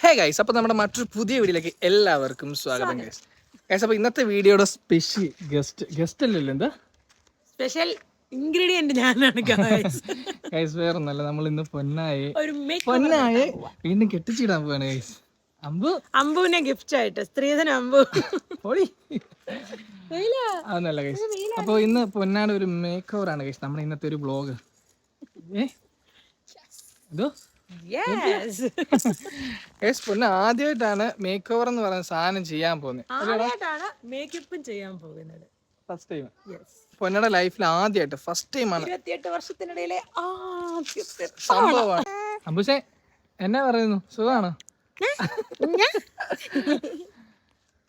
Hey guys, അപ്പോൾ നമ്മുടെ മറ്റൊരു പുതിയ വീഡിയോയിലേക്ക് എല്ലാവർക്കും സ്വാഗതം ഗൈസ്. അപ്പോൾ ഇന്നത്തെ വീഡിയോയുടെ സ്പെഷ്യൽ ഗസ്റ്റ് അല്ലല്ലോ, എന്താ സ്പെഷ്യൽ ഇൻഗ്രീഡിയന്റ് ഞാനാണ് ഗൈസ്. വേറൊന്നല്ല, നമ്മൾ ഇന്ന് പൊന്നായെ വീണ്ടും കെട്ടിച്ചിടാൻ പോവാണ് ഗൈസ്. അമ്പുവിനെ ഗിഫ്റ്റ് ആയിട്ട് സ്ത്രീധന അമ്പു അതൊന്നല്ല ഗൈസ്. അപ്പോൾ ഇന്ന് പൊന്നാട് ഒരു മേക്ക് ഓവർ ആണ് ഗൈസ് നമ്മുടെ ഇന്നത്തെ ഒരു വ്ളോഗ്. എന്തോ പൊന്ന ആദ്യമായിട്ടാണ് മേക്ക് ഓവർ എന്ന് പറയുന്ന സാധനം ചെയ്യാൻ പോകുന്നത്. ഫസ്റ്റ് ടൈം പൊന്നയുടെ ലൈഫിൽ ആദ്യമായിട്ട് ഫസ്റ്റ് ടൈം ആണ്. 28 വർഷത്തിനിടയിലെ സംഭവമാണ്. അമ്പുഷേ എന്നാ പറയുന്നു, സുഖമാണോ?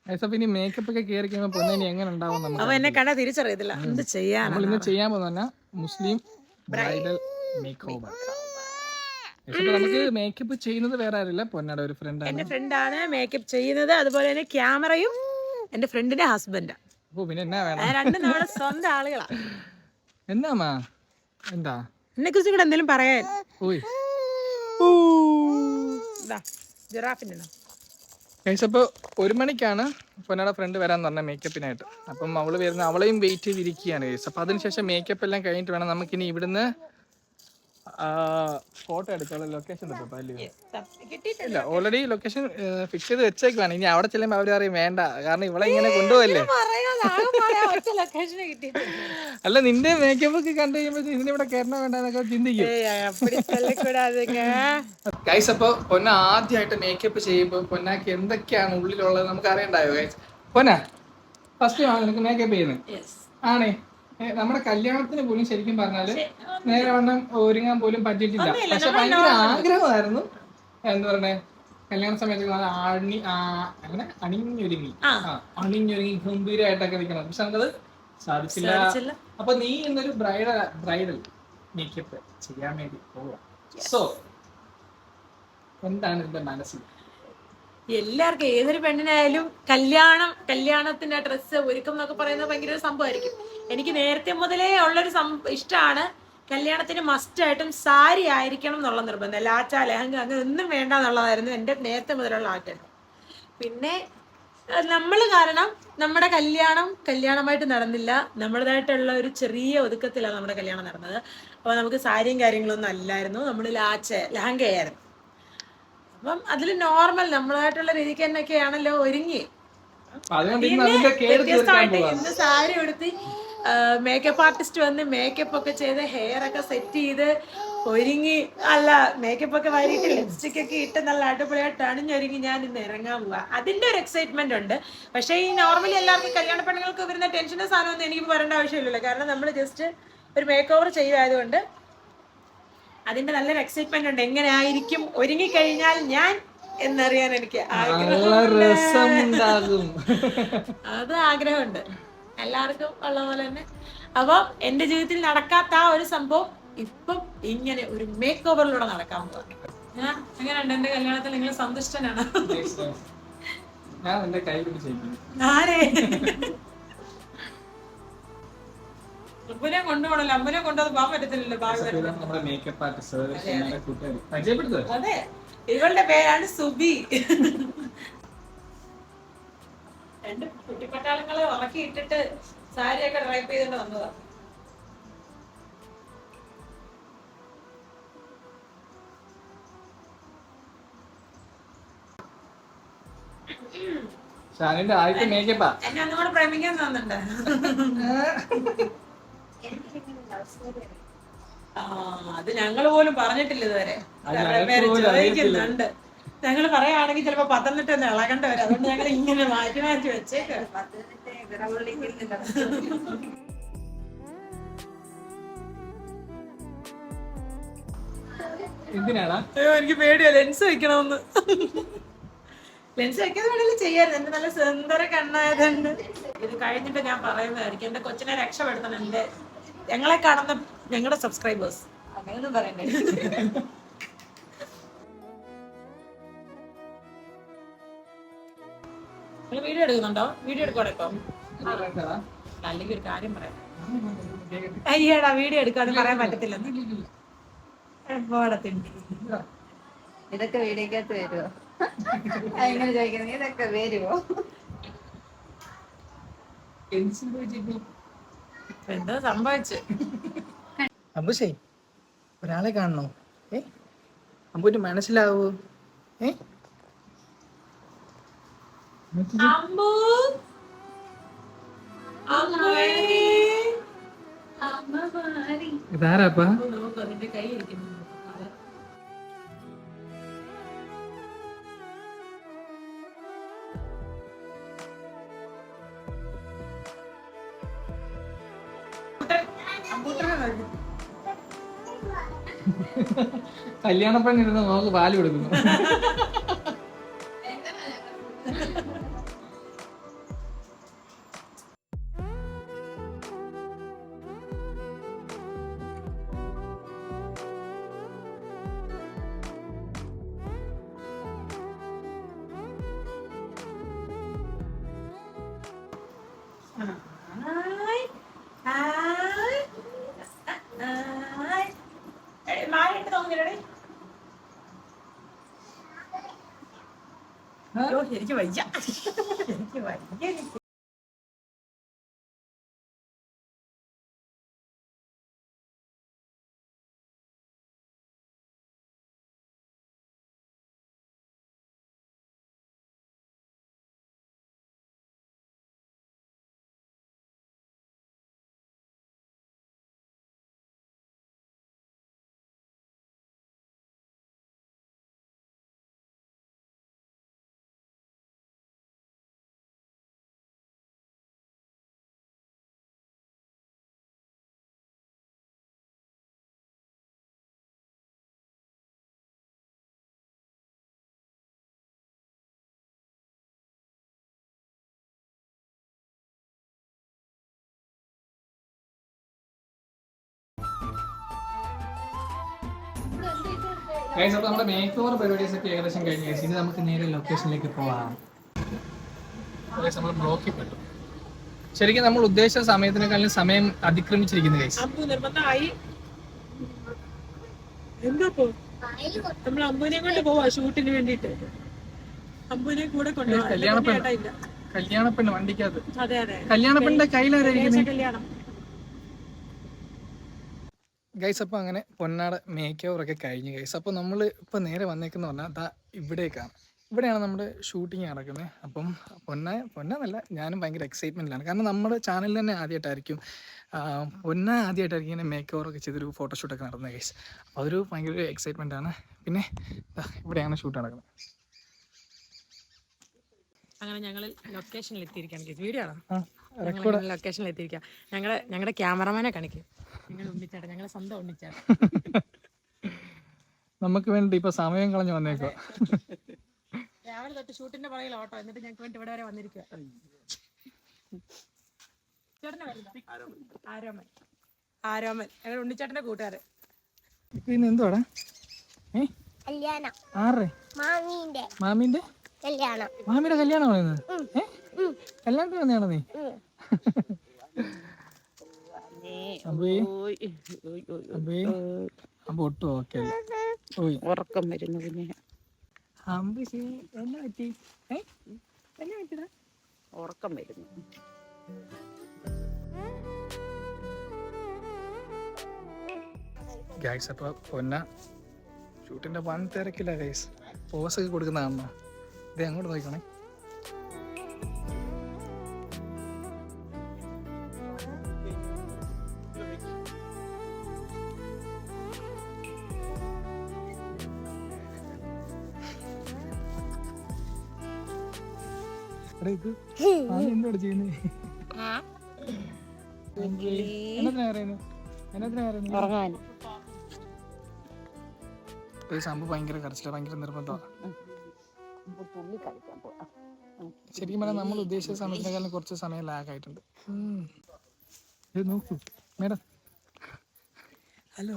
അപ്പൊ ഇനി മേക്കപ്പ് ഒക്കെ കയറി കഴിയുമ്പോ പൊന്നിനി എങ്ങനെ ഉണ്ടാവും നമുക്ക് എന്നെ കണ്ടാ തിരിച്ചറിയത്തില്ല. എന്ത് ചെയ്യാൻ നമ്മൾ ഇന്ന് ചെയ്യാൻ പോകുന്ന മുസ്ലിം ബ്രൈഡൽ മേക്ക് ഓവർ. നമുക്ക് മേക്കപ്പ് ചെയ്യുന്നത് വേറെ ആരില്ല, പൊന്നയുടെ ഒരു ഫ്രണ്ടാണ്. എന്റെ ഫ്രണ്ടാണ് മേക്കപ്പ് ചെയ്യുന്നത്. അതുപോലെ തന്നെ ക്യാമറയും എന്റെ ഫ്രണ്ടിന്റെ ഹസ്ബൻഡാ. ഓ പിന്നെ എന്നാ വേണം, രണ്ടും നമ്മുടെ സ്വന്തം ആളുകളാ. എന്നാ എന്താ എന്നെ കുറിച്ച് കൂടെ എന്തെങ്കിലും പറയാൻ? ഓയ് ജിറാഫിന്റെ അപ്പോൾ 1 മണിക്കാണ് പൊന്നയുടെ ഫ്രണ്ട് വരാൻ പറഞ്ഞ മേക്കപ്പിനായിട്ട്. അപ്പം അവള് വരുന്ന അവളെയും വെയിറ്റ് ചെയ്തിരിക്കുകയാണ് ഗൈസ്. അപ്പം അതിനുശേഷം മേക്കപ്പ് എല്ലാം കഴിഞ്ഞിട്ട് വേണം നമുക്കിനി ഇവിടുന്ന് ഫോട്ടോ എടുത്തോളാം. ലൊക്കേഷൻ ഇല്ല, ഓൾറെഡി ലൊക്കേഷൻ ഫിക്സ് ചെയ്ത് വെച്ചേക്കുവാണ്. ഇനി അവിടെ ചെല്ലുമ്പോൾ അവർ അറിയും വേണ്ട, കാരണം ഇവളെ ഇങ്ങനെ കൊണ്ടുപോകല്ലേ. അല്ല, നിന്റെ മേക്കപ്പ് ഒക്കെ കണ്ടു കഴിയുമ്പോൾ ഇതിന് ഇവിടെ കയറണ വേണ്ടെന്നൊക്കെ ചിന്തിക്കും ഗൈസ്. അപ്പോൾ പൊന്ന ആദ്യമായിട്ട് മേക്കപ്പ് ചെയ്യുമ്പോൾ പൊന്നാക്ക് എന്തൊക്കെയാണ് ഉള്ളിലുള്ളത് നമുക്ക് അറിയണ്ടായോ ഗൈസ്? പൊന്ന ഫസ്റ്റ് ആണ് നിനക്ക് മേക്കപ്പ് ചെയ്യുന്നത് ആണേ. നമ്മുടെ കല്യാണത്തിന് പോലും ശരിക്കും പറഞ്ഞാല് നേരെ വണ്ണം ഒരുങ്ങാൻ പോലും പറ്റിയിട്ടില്ല. പക്ഷെ ഭയങ്കര ആഗ്രഹമായിരുന്നു. എന്താ പറയണേ, കല്യാണ സമയത്ത് അങ്ങനെ അണിഞ്ഞൊരുങ്ങി ഗംഭീരമായിട്ടൊക്കെ നിൽക്കണം. പക്ഷെ നമുക്കത് സാധിച്ചില്ല. അപ്പൊ നീ ഇന്നൊരു ബ്രൈഡൽ മേക്കപ്പ് ചെയ്യാൻ വേണ്ടി പോവാ. സോ എന്താണ് എന്റെ മനസ്സിൽ? എല്ലാവർക്കും ഏതൊരു പെണ്ണിനായാലും കല്യാണത്തിന്റെ ഡ്രസ്സ് ഒരുക്കം എന്നൊക്കെ പറയുന്നത് ഭയങ്കര ഒരു സംഭവമായിരിക്കും. എനിക്ക് നേരത്തെ മുതലേ ഉള്ളൊരു ഇഷ്ടമാണ്. കല്യാണത്തിന് മസ്റ്റായിട്ടും സാരി ആയിരിക്കണം എന്നുള്ള നിർബന്ധം. ലാച്ച ലെഹങ്ക അങ്ങനെ ഒന്നും വേണ്ട എന്നുള്ളതായിരുന്നു എൻ്റെ നേരത്തെ മുതലുള്ള ആഗ്രഹം. പിന്നെ നമ്മൾ കാരണം നമ്മുടെ കല്യാണമായിട്ട് നടന്നില്ല. നമ്മുടേതായിട്ടുള്ള ഒരു ചെറിയ ഒതുക്കത്തിലാണ് നമ്മുടെ കല്യാണം നടന്നത്. അപ്പോൾ നമുക്ക് സാരിയും കാര്യങ്ങളൊന്നും അല്ലായിരുന്നു, നമ്മൾ ലെഹങ്കയായിരുന്നു. അപ്പം അതിൽ നോർമൽ നമ്മളായിട്ടുള്ള രീതിക്ക് തന്നെയൊക്കെയാണല്ലോ ഒരുങ്ങി. വ്യത്യസ്തമായിട്ട് ഇന്ന് സാരി ഉടുത്തി മേക്കപ്പ് ആർട്ടിസ്റ്റ് വന്ന് മേക്കപ്പ് ഒക്കെ ചെയ്ത് ഹെയർ ഒക്കെ സെറ്റ് ചെയ്ത് ഒരുങ്ങി, അല്ല മേക്കപ്പ് ഒക്കെ വാരിയിട്ട് ലിപ്സ്റ്റിക് ഒക്കെ ഇട്ട് നല്ല അടിപൊളിയായിട്ട് അണിഞ്ഞൊരുങ്ങി ഞാൻ ഇന്ന് ഇറങ്ങാൻ പോവാ. അതിന്റെ ഒരു എക്സൈറ്റ്മെന്റ് ഉണ്ട്. പക്ഷേ ഈ നോർമലി എല്ലാവർക്കും കല്യാണ പെണ്ണുങ്ങൾക്ക് വരുന്ന ടെൻഷന്റെ സാധനമൊന്നും എനിക്ക് വരേണ്ട ആവശ്യമില്ലല്ലോ. കാരണം നമ്മൾ ജസ്റ്റ് ഒരു മേക്ക് ഓവർ ചെയ്യുമായതുകൊണ്ട് അതിന്റെ നല്ലൊരു എക്സൈറ്റ്മെന്റ് ഉണ്ട്. എങ്ങനെ ആയിരിക്കും ഒരുങ്ങിക്കഴിഞ്ഞാൽ ഞാൻ എന്നറിയാൻ എനിക്ക് അത് ആഗ്രഹമുണ്ട്, എല്ലാവർക്കും ഉള്ള പോലെ തന്നെ. അപ്പൊ എന്റെ ജീവിതത്തിൽ നടക്കാത്ത ആ ഒരു സംഭവം ഇപ്പം ഇങ്ങനെ ഒരു മേക്ക് ഓവറിലൂടെ നടക്കാൻ പോവാ. എങ്ങനെയുണ്ട് എന്റെ കല്യാണത്തിൽ? നിങ്ങൾ സന്തുഷ്ടനാണ്? ആരേ അമ്പുനെ കൊണ്ടുപോകണല്ലോ, അമ്പുനെ കൊണ്ടുപോകാൻ പോകാൻ പറ്റത്തില്ലല്ലോ. അതെ, ഇവളുടെ പേരാണ് സുബി. 2 കുട്ടിപ്പട്ടാളങ്ങളെ ഉറക്കി ഇട്ടിട്ട് സാരിയൊക്കെ ഡ്രൈപ്പ് ചെയ്തിട്ട് വന്നതാ. എന്നെ ഒന്നുകൂടെ പ്രേമിക്കാൻ തോന്നുന്നുണ്ട്. അത് ഞങ്ങൾ പോലും പറഞ്ഞിട്ടില്ല ഇതുവരെ. പേര് ചോദിക്കുന്നുണ്ട്. ഞങ്ങൾ പറയുകയാണെങ്കിൽ ചിലപ്പോ പത്തനംതിട്ട ഒന്ന് ഇളകണ്ട വരും. അതുകൊണ്ട് ഞങ്ങൾ ഇങ്ങനെ മാറ്റി മാറ്റി വെച്ചേക്ക്. അയ്യോ, എനിക്ക് പേടിയാ ലെൻസ് വെക്കണമെന്ന്. ലെൻസ് വെക്കാതെ വേണമെങ്കിൽ ചെയ്യായിരുന്നു. എന്റെ നല്ല സുന്ദര കണ്ണായതുണ്ട്. ഇത് കഴിഞ്ഞിട്ട് ഞാൻ പറയുന്നതായിരിക്കും. എന്റെ കൊച്ചിനെ രക്ഷപ്പെടുത്തണം. ഞങ്ങളെ കാണുന്ന ഞങ്ങളുടെ സബ്സ്ക്രൈബേഴ്സ് അങ്ങനെയൊന്നും പറയണ്ടേ. നിങ്ങൾ വീഡിയോ എടുക്കുന്നുണ്ടോ? വീഡിയോ എടുക്കോടെ ഇപ്പം? അല്ലെങ്കിൽ ഒരു കാര്യം പറയാം. അയ്യടാ, വീഡിയോ എടുക്കാതെ പറയാൻ പറ്റത്തില്ലെന്ന്. ഇതൊക്കെ വീഡിയോക്കകത്ത് വരുമോ? എങ്ങനെ ചോദിക്കുന്നത് ഇതൊക്കെ വരുമോ? എന്താ സംഭവിച്ചു? അമ്പുശേ ഒരാളെ കാണണോ? അമ്പുവിന് മനസ്സിലാവൂ? അമ്മു ഇതാരാപ്പാ? നോക്ക് അതിന്റെ കൈ ഇരിക്കുന്നു. കല്യാണ പെണ്ണിരുന്ന് നോക്ക് പാല് കൊടുക്കുന്നു. എനിക്ക് വയ്യ, എനിക്ക് വയ്യ. അപ്പോൾ നമ്മുടെ മേക്ക് ഓവർ പരിപാടീസ് ഒക്കെ ഏകദേശം കഴിഞ്ഞു. ഇനി നമുക്ക് നേരെ ലൊക്കേഷനിലേക്ക് പോവാം. നമ്മൾ ബ്ലോക്കിൽ പെട്ടു. ശരിക്കും നമ്മൾ ഉദ്ദേശിച്ച സമയത്തിനേക്കാളും സമയം അതിക്രമിച്ചിരിക്കുന്നു ഗൈസ്. നമ്മൾ അമ്പൂനെ കൊണ്ട് പോവാ ഷൂട്ടിന് വേണ്ടിട്ട്. അമ്പൂനെ കൂടെ കൊണ്ടുപോകാം. കല്യാണപ്പെണ്ണ് വണ്ടിക്കകത്ത്. അതെ അതെ, കല്യാണപ്പെണ്ണിന്റെ കയ്യിലായിരിക്കും കല്യാണം. ഗൈസ് അപ്പോൾ അങ്ങനെ പൊന്നാട് മേക്ക് ഓവറൊക്കെ കഴിഞ്ഞു ഗൈസ്. അപ്പോൾ നമ്മൾ ഇപ്പോൾ നേരെ വന്നേക്കെന്ന് പറഞ്ഞാൽ ദാ ഇവിടേക്കാണ്. ഇവിടെയാണ് നമ്മുടെ ഷൂട്ടിങ് നടക്കുന്നത്. അപ്പം പൊന്നല്ല, ഞാനും ഭയങ്കര എക്സൈറ്റ്മെൻറ്റിലാണ്. കാരണം നമ്മുടെ ചാനലിൽ തന്നെ ആദ്യമായിട്ടായിരിക്കും ഇങ്ങനെ മേക്ക് ഓവറൊക്കെ ചെയ്തൊരു ഫോട്ടോഷൂട്ടൊക്കെ നടന്നത് ഗൈസ്. അപ്പോൾ അതൊരു ഭയങ്കര എക്സൈറ്റ്മെൻ്റ് ആണ്. പിന്നെ ഇവിടെയാണ് ഷൂട്ട് നടക്കുന്നത്. അങ്ങനെ ഞങ്ങൾ ലൊക്കേഷനിൽ എത്തിയിരിക്കുകയാണ്. വീഡിയോ ആണോ? ലൊക്കേഷനിൽ എത്തിയിരിക്കുക. ഞങ്ങളുടെ ക്യാമറമാനെ കാണിക്കും. ഞങ്ങളെ സ്വന്തം ഉണ്ണിച്ചാട്ടൻ. നമുക്ക് വേണ്ടി ഇപ്പൊ സമയം കളഞ്ഞു വന്നേക്കോ. രാവിലെ തൊട്ട് ഷൂട്ടിന്റെ പുറകിൽ ഓട്ടോ, എന്നിട്ട് ഞങ്ങൾക്ക് വേണ്ടി ഇവിടെ വരെ വന്നിരിക്കുക. ആരോമൻ ഞങ്ങൾ ഉണ്ണിച്ചാട്ടന്റെ കൂട്ടുകാരൻ. പിന്നെ എന്തുവാടാ? മാമീന്റെ മാമിയുടെ കല്യാണം പറയുന്നത്? കല്യാണത്തിന് വന്നെയാണോ നീ? ഒട്ടും ഓക്കെ അല്ലേ? ഉറക്കം വരുന്നു. പിന്നെ ഉറക്കം വരുന്നു. ഗൈസ് അപ്പോൾ പൊന്ന ഷൂട്ടിൻ്റെ വൺ തിരക്കില്ല ഗൈസ്. പോസൊക്കെ കൊടുക്കുന്നതാണോ? ഇത് അങ്ങോട്ട് നോക്കണേ. എന്നോട് ചെയ്യുന്നേ സംഭവം ഭയങ്കര കരച്ചില്ല, ഭയങ്കര നിർബന്ധമാണ്. ശരിക്കും പറഞ്ഞാൽ നമ്മൾ ഉദ്ദേശിച്ച സമയത്തിനേക്കാളും കുറച്ച് സമയം ലാഗ് ആയിട്ടുണ്ട്. നോക്കൂ മേഡം. ഹലോ,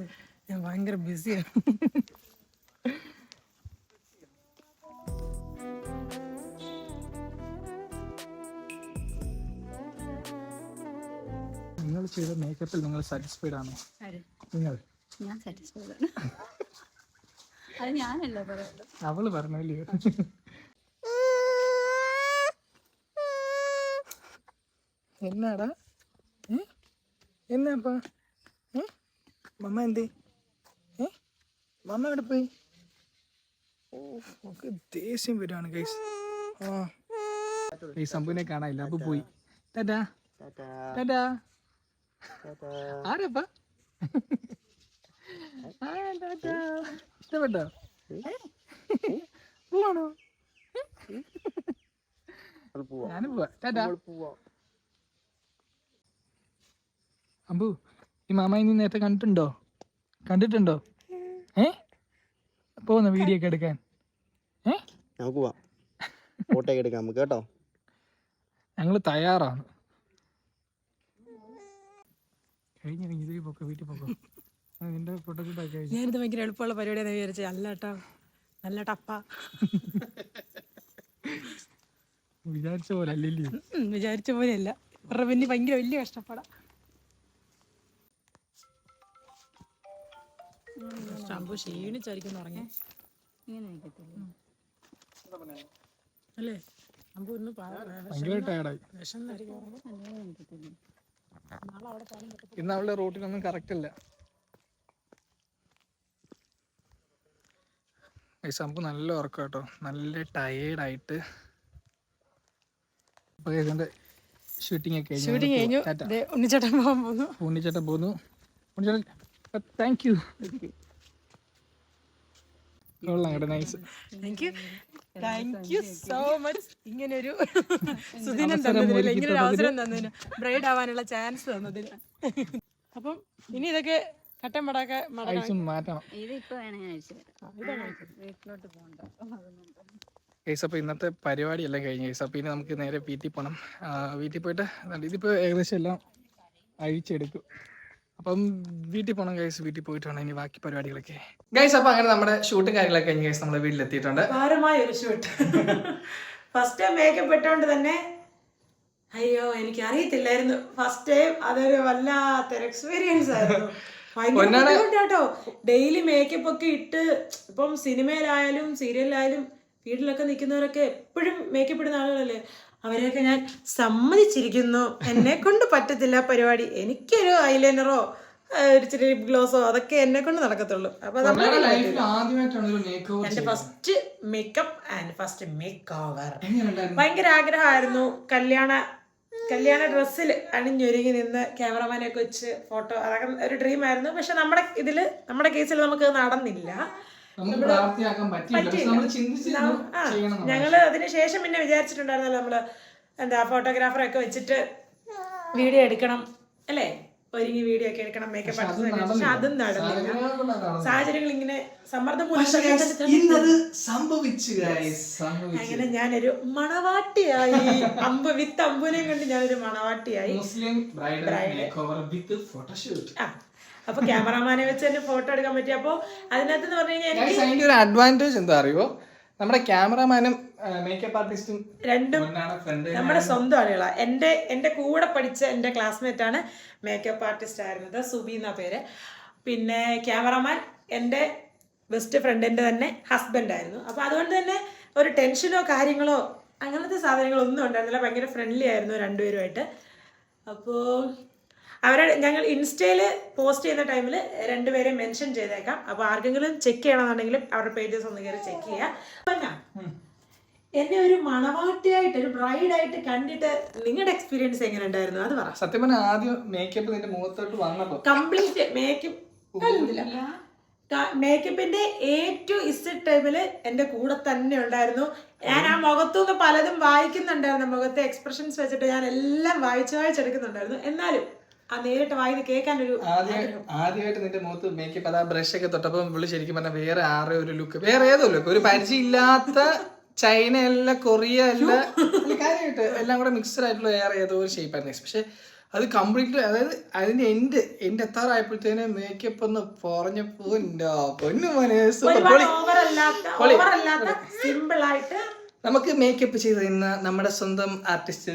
ഞാൻ ഭയങ്കര ബിസിയാണ്. നിങ്ങൾ ചെയ്ത മേക്കപ്പിൽ നിങ്ങൾ സാറ്റിസ്ഫൈഡ് ആണോ? നിങ്ങൾ? ഞാൻ സാറ്റിസ്ഫൈഡ് ആണ്. അത് ഞാനല്ല പറയുന്നത്. അവള് പറഞ്ഞല്ലോ. എന്നാടാ എന്നാപ്പാ മമ്മ എന്തേ മമ്മ എവിടെ പോയി? ഓ നമുക്ക് ദേഷ്യം വരുവാണ് ഗൈസ്. ഈ സംഭവനെ കാണാനില്ല, അപ്പൊ പോയി. ടാറ്റാ ടാറ്റാ. ആരപ്പാ? ഇഷ്ടപ്പെട്ടോ? പോവാണോ? ഞാനും പോവാ. ടാറ്റാ. അമ്പു, ഈ മാമായി നീ നേരത്തെ കണ്ടിട്ടുണ്ടോ? പോന്ന വീഡിയോ ഒക്കെ എടുക്കാൻ നമുക്ക് പോവാം, ഫോട്ടോ ഒക്കെ എടുക്കാം നമുക്ക് കേട്ടോ. ഞങ്ങള് തയ്യാറാണ്. കഴിഞ്ഞ ഇതിൽ പോക്കോ, വീട്ടിൽ പോക്കോ. നിന്റെ ഫോട്ടോഷൂട്ട് ഒക്കെ കഴിഞ്ഞു. ഞാനിത് ഭയങ്കര എളുപ്പമുള്ള പരിപാടിയാണെന്ന് വിചാരിച്ചത്. അല്ല കേട്ടോ, നല്ല ടപ്പ. വിചാരിച്ച പോലെ അല്ലല്ലേ? വിചാരിച്ച പോലെയല്ല, ഇവരുടെ പിന്നെ ഭയങ്കര വലിയ കഷ്ടപ്പാടാ. ശംഭു ക്ഷീണിച്ചായിരിക്കും തുടങ്ങി അല്ലേ? ശംഭു ഇന്ന് ഭയങ്കര ടയർഡായി. ഇന്ന് അവളുടെ റൂട്ടിനൊന്നും കറക്റ്റ് അല്ല. ശംഭു നല്ല ഉറക്കം കേട്ടോ, നല്ല ടയേർഡായിട്ട്. ഷൂട്ടിംഗ് ഒക്കെ കഴിഞ്ഞു. ഉണ്ണിച്ചേട്ടൻ പോകാൻ പോകുന്നു. ഉണ്ണിച്ചേട്ടൻ thank you. Thank you so much. ഇങ്ങനൊരു സുദിനം തന്നതിന്, ഇങ്ങനൊരു അവസരം തന്നതിന്, ബ്രൈഡ് ആവാനുള്ള ചാൻസ് തന്നതിന്. അപ്പം ഇനി ഇതൊക്കെ കട്ടൻ മാറ്റണം. അപ്പൊ ഇന്നത്തെ പരിപാടി എല്ലാം കഴിഞ്ഞു. അപ്പൊ ഇനി നമുക്ക് നേരെ വീട്ടിൽ പോകണം. വീട്ടിൽ പോയിട്ട് ഇതിപ്പോ ഏകദേശം എല്ലാം അഴിച്ചെടുക്കും. അപ്പം വീട്ടിൽ പോകണം ഗൈസ്. വീട്ടിൽ പോയിട്ട് വേണം ഇനി ബാക്കി പരിപാടികളൊക്കെ. ഗൈസ് അപ്പൊ അങ്ങനെ നമ്മുടെ ഷൂട്ടും കാര്യങ്ങളൊക്കെ കഴിഞ്ഞ് ഗൈസ് നമ്മുടെ വീട്ടിലെത്തിയിട്ടുണ്ട്. ഭാരമായ ഒരു ഷൂട്ട്. ഫസ്റ്റ് ടൈം മേക്കപ്പ് ഇട്ടോണ്ട് തന്നെ അയ്യോ എനിക്ക് അറിയത്തില്ലായിരുന്നു. ഫസ്റ്റ് ടൈം അതൊരു വല്ലാത്തൊരു എക്സ്പീരിയൻസ് ആയിരുന്നു. ഭയങ്കര കേട്ടോ. ഡെയിലി മേക്കപ്പ് ഒക്കെ ഇട്ട് ഇപ്പം സിനിമയിലായാലും സീരിയലിലായാലും വീട്ടിലൊക്കെ നിൽക്കുന്നവരൊക്കെ എപ്പോഴും മേക്കപ്പ് ഇടുന്ന ആളുകളല്ലേ, അവരെയൊക്കെ ഞാൻ സമ്മതിച്ചിരിക്കുന്നു. എന്നെ കൊണ്ട് പറ്റത്തില്ല പരിപാടി. എനിക്കൊരു ഐലൈനറോ ഒരു ഇച്ചിരി ലിപ് ഗ്ലോസോ അതൊക്കെ എന്നെ കൊണ്ട് നടക്കത്തുള്ളൂ. അപ്പൊ എന്റെ first makeup and first make over. ഭയങ്കര ആഗ്രഹമായിരുന്നു. കല്യാണ ഡ്രസ്സിൽ അണിഞ്ഞൊരുങ്ങി നിന്ന് ക്യാമറമാനെയൊക്കെ വെച്ച് ഫോട്ടോ, അതൊക്കെ ഒരു ഡ്രീം ആയിരുന്നു. പക്ഷെ നമ്മുടെ കേസിൽ നമുക്ക് നടന്നില്ല. ഞങ്ങള് അതിനുശേഷം പിന്നെ വിചാരിച്ചിട്ടുണ്ടായിരുന്നല്ലോ നമ്മള് ഫോട്ടോഗ്രാഫറൊക്കെ വെച്ചിട്ട് വീഡിയോ എടുക്കണം അല്ലേ, ഒരുങ്ങി വീഡിയോ ഒക്കെ എടുക്കണം, മേക്കപ്പ് ആർട്ടിസ്റ്റ്. പക്ഷെ അതും നടന്നില്ല. സാഹചര്യങ്ങൾ ഇങ്ങനെ സമ്മർദ്ദം അങ്ങനെ ഞാനൊരു മണവാട്ടിയായി. അമ്പുവിനെയും കൊണ്ട് ഞാനൊരു മണവാട്ടിയായി. അപ്പൊ ക്യാമറമാനെ വെച്ച് തന്നെ ഫോട്ടോ എടുക്കാൻ പറ്റി. അപ്പൊ അതിനകത്ത് പറഞ്ഞു കഴിഞ്ഞാൽ ഒരു അഡ്വാൻറ്റേജ് എന്താ അറിയോ, നമ്മുടെ ക്യാമറമാനും മേക്കപ്പ് ആർട്ടിസ്റ്റും രണ്ടും നമ്മുടെ സ്വന്തം ആളുകളാണ്. എന്റെ കൂടെ പഠിച്ച എന്റെ ക്ലാസ്മേറ്റ് ആണ് മേക്കപ്പ് ആർട്ടിസ്റ്റ് ആയിരുന്നത്, സുബി എന്ന പേര്. പിന്നെ ക്യാമറമാൻ എന്റെ ബെസ്റ്റ് ഫ്രണ്ടിന്റെ തന്നെ ഹസ്ബൻഡ് ആയിരുന്നു. അപ്പൊ അതുകൊണ്ട് തന്നെ ഒരു ടെൻഷനോ കാര്യങ്ങളോ അങ്ങനത്തെ സാധനങ്ങളോ ഒന്നും ഉണ്ടായിരുന്നില്ല. ഭയങ്കര ഫ്രണ്ട്ലി ആയിരുന്നു രണ്ടുപേരുമായിട്ട്. അപ്പോൾ ഞങ്ങൾ ഇൻസ്റ്റയിൽ പോസ്റ്റ് ചെയ്യുന്ന ടൈമിൽ രണ്ടുപേരെ മെൻഷൻ ചെയ്തേക്കാം. അപ്പോൾ ആർക്കെങ്കിലും ചെക്ക് ചെയ്യണമെന്നുണ്ടെങ്കിലും അവരുടെ പേജസ് ഒന്ന് കയറി ചെക്ക് ചെയ്യാം. എന്നെ ഒരു മണവാട്ടിയായിട്ട്, ഒരു ബ്രൈഡായിട്ട് കണ്ടിട്ട് നിങ്ങളുടെ എക്സ്പീരിയൻസ് എങ്ങനെ ഉണ്ടായിരുന്നു അത് പറ. സത്യം പറഞ്ഞാൽ ആദ്യം മേക്കപ്പ് നിന്റെ മുഖത്തോട്ട് വന്നപ്പോ കംപ്ലീറ്റ് മേക്കപ്പിന്റെ A to Z ടൈമില് എന്റെ കൂടെ തന്നെ ഉണ്ടായിരുന്നു. ഞാൻ ആ മുഖത്തുനിന്ന് പലതും വായിക്കുന്നുണ്ടായിരുന്നു. മുഖത്തെ എക്സ്പ്രഷൻസ് വെച്ചിട്ട് ഞാൻ എല്ലാം വായിച്ചെടുക്കുന്നുണ്ടായിരുന്നു. എന്നാലും ആ നേരിട്ട് വായിന്ന് കേൾക്കാൻ ഒരു ആദ്യമായിട്ട് നിന്റെ മുഖത്ത് മേക്കപ്പ് അതാ ബ്രഷ് ഒക്കെ തൊട്ടപ്പോ വിളി ശരിക്കും പറഞ്ഞാൽ വേറെ ആരുടെ ഒരു ലുക്ക്, വേറെ ഏതോ ലുക്ക്, ഒരു പരിചയമില്ലാത്ത ചൈന അല്ല, കൊറിയ അല്ല, കാര്യമായിട്ട് എല്ലാം കൂടെ മിക്സഡ് ആയിട്ടുള്ള വേറെ ഏതോ ഒരു ഷേപ്പ് ആയിരുന്നു. പക്ഷെ അത് കംപ്ലീറ്റ്ലി, അതായത് അതിന്റെ എന്റെ എത്താറായപ്പോഴത്തേന് മേക്കപ്പ് ഒന്ന് പറഞ്ഞപ്പോ പൊന്നു മോനെ സിമ്പിൾ ആയിട്ട് നമുക്ക് മേക്കപ്പ് ചെയ്ത് തന്ന നമ്മുടെ സ്വന്തം ആർട്ടിസ്റ്റ്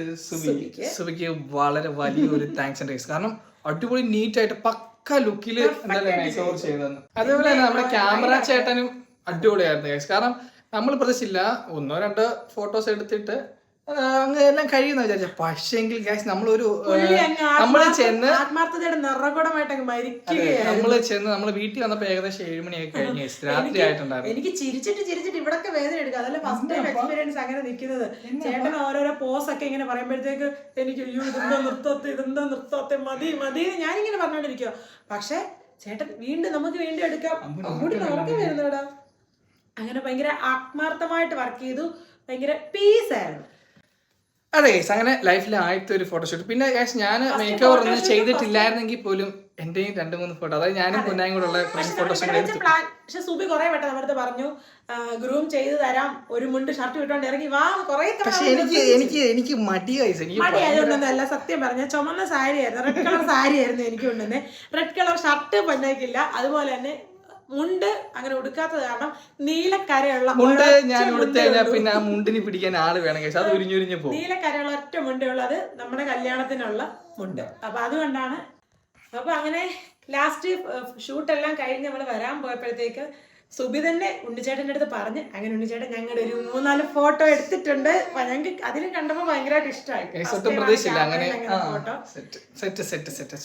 സുബിക്ക് വളരെ വലിയൊരു താങ്ക്സ് ആൻഡ് റൈസ്. കാരണം അടിപൊളി നീറ്റ് ആയിട്ട് പക്ക ലുക്കില് എന്തായാലും മേക്ക് ഓവർ ചെയ്തു. അതേപോലെ തന്നെ നമ്മുടെ ക്യാമറ ചേട്ടനും അടിപൊളിയായിരുന്നു ഗൈസ്. കാരണം നമ്മൾ പ്രതീക്ഷിച്ചില്ല, 1-2 ഫോട്ടോസ് എടുത്തിട്ട് അങ്ങ് എല്ലാം കഴിയുന്ന വിചാരിച്ച. പക്ഷേങ്കിൽ ഗൈസ് നമ്മളൊരു നമ്മൾ ചെന്ന് ആത്മാർത്ഥതയുടെ നിറകുടമായിട്ട് അങ്ങ് മരിക്കുകയാണ്. നമ്മൾ വീട്ടിൽ വന്നപ്പോ ഏകദേശം 7 മണിയൊക്കെ കഴിഞ്ഞ രാത്രി ആയിട്ടുണ്ടായിരുന്നു. എനിക്ക് ചിരിച്ചിട്ട് ഇവിടൊക്കെ വേദന എടുക്കുക. അതല്ല ഫസ്റ്റ് ടൈം എക്സ്പീരിയൻസ് അങ്ങനെ നിൽക്കുന്നത്. ചേട്ടൻ ഓരോരോ പോസ് ഒക്കെ ഇങ്ങനെ പറയുമ്പോഴത്തേക്ക് എനിക്ക് അയ്യോ ഇതെന്താ നിർത്താത്തെ മതി ഞാനിങ്ങനെ പറഞ്ഞോണ്ടിരിക്കുക. പക്ഷെ ചേട്ടൻ നമുക്ക് വീണ്ടും എടുക്കാം, അങ്ങോട്ട് ഉറക്കം വരുന്നോടാ. അങ്ങനെ ഭയങ്കര ആത്മാർത്ഥമായിട്ട് വർക്ക് ചെയ്തു. ഭയങ്കര പീസ് ആയിരുന്നു. അതെ ഗൈസ്, അങ്ങനെ ലൈഫിൽ ആദ്യത്തെ ഒരു ഫോട്ടോഷൂട്ട്. പിന്നെ ഗൈസ് ഞാൻ മേക്ക് ഓവർ ഒന്നും ചെയ്തിട്ടില്ലായിരുന്നെങ്കിൽ പോലും എന്റെയും 2-3 ഫോട്ടോ, അതായത് ഞാനും പൊന്നായും കൂടെ ഉള്ള കുറച്ച് ഫോട്ടോസ് പ്ലാൻ. പക്ഷെ സുബി കുറെ വട്ടം നമ്മുടെ അടുത്ത് പറഞ്ഞു ഗ്രൂം ചെയ്ത് തരാം, ഒരു മുണ്ട് ഷർട്ട് വിട്ടോണ്ട് ഇറങ്ങി വാ കുറെ. പക്ഷെ എനിക്ക് മടി ഗൈസ്, എനിക്ക് മടി ആയതുകൊണ്ടല്ല, സത്യം പറഞ്ഞ ചുമന്ന സാരി ആയിരുന്നു, റെഡ് കളർ സാരി ആയിരുന്നു എനിക്ക് കൊണ്ടുവന്നെ. റെഡ് കളർ ഷർട്ട് പൊന്നായിക്കില്ല, അതുപോലെ തന്നെ മുണ്ട് അങ്ങനെ ഉടുക്കാത്തത് കാരണം നീലക്കരയുള്ള മുണ്ട് ഞാൻ ഉടുത്തു കഴിഞ്ഞാൽ പിന്നെ ആ മുണ്ടിന് പിടിക്കാൻ ആള് വേണം ഗൈസ്, അത് ഉരിഞ്ഞുരിഞ്ഞു പോകും. നീലക്കരയുള്ള ഒറ്റ മുണ്ടേ ഉള്ളത് നമ്മുടെ കല്യാണത്തിനുള്ള മുണ്ട്. അപ്പൊ അതുകൊണ്ടാണ്. അപ്പൊ അങ്ങനെ ലാസ്റ്റ് ഷൂട്ടെല്ലാം കഴിഞ്ഞ് നമ്മൾ വരാൻ പോയപ്പോഴത്തേക്ക് സുബി തന്നെ ഉണ്ണിച്ചേട്ടൻ്റെ അടുത്ത് പറഞ്ഞ്, അങ്ങനെ ഉണ്ണിച്ചേട്ടൻ ഞങ്ങളുടെ ഒരു 3-4 ഫോട്ടോ എടുത്തിട്ടുണ്ട്. ഞങ്ങൾക്ക് അതിലും കണ്ടപ്പോ ഭയങ്കരമായിട്ട് ഇഷ്ടമായി ഫോട്ടോ.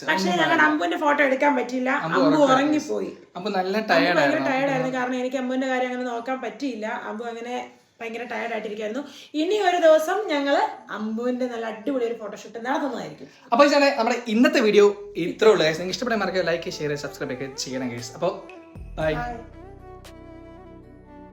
പക്ഷെ ഞങ്ങളുടെ അമ്പുവിന്റെ ഫോട്ടോ എടുക്കാൻ പറ്റിയില്ല, അമ്പു ഉറങ്ങിപ്പോയി. ഭയങ്കര ടയർഡായിരുന്നു. കാരണം എനിക്ക് അമ്പുവിന്റെ കാര്യം അങ്ങനെ നോക്കാൻ പറ്റിയില്ല. അമ്പു അങ്ങനെ ഭയങ്കര ടയർഡായിട്ടിരിക്കുന്നു. ഇനി ഒരു ദിവസം ഞങ്ങള് അമ്പുവിന്റെ നല്ല അടിപൊളി ഒരു ഫോട്ടോഷൂട്ട് നടത്തുന്നതായിരിക്കും. അപ്പോൾ നമ്മുടെ ഇന്നത്തെ വീഡിയോ ഇത്രേ ഉള്ളൂ ഗൈസ്. നിങ്ങൾക്ക് ഇഷ്ടപ്പെടാൻ മറക്കുക ലൈക്ക്, ഷെയർ, സബ്സ്ക്രൈബ് ഒക്കെ ചെയ്യണം ഗൈസ്. അപ്പോൾ ബൈ.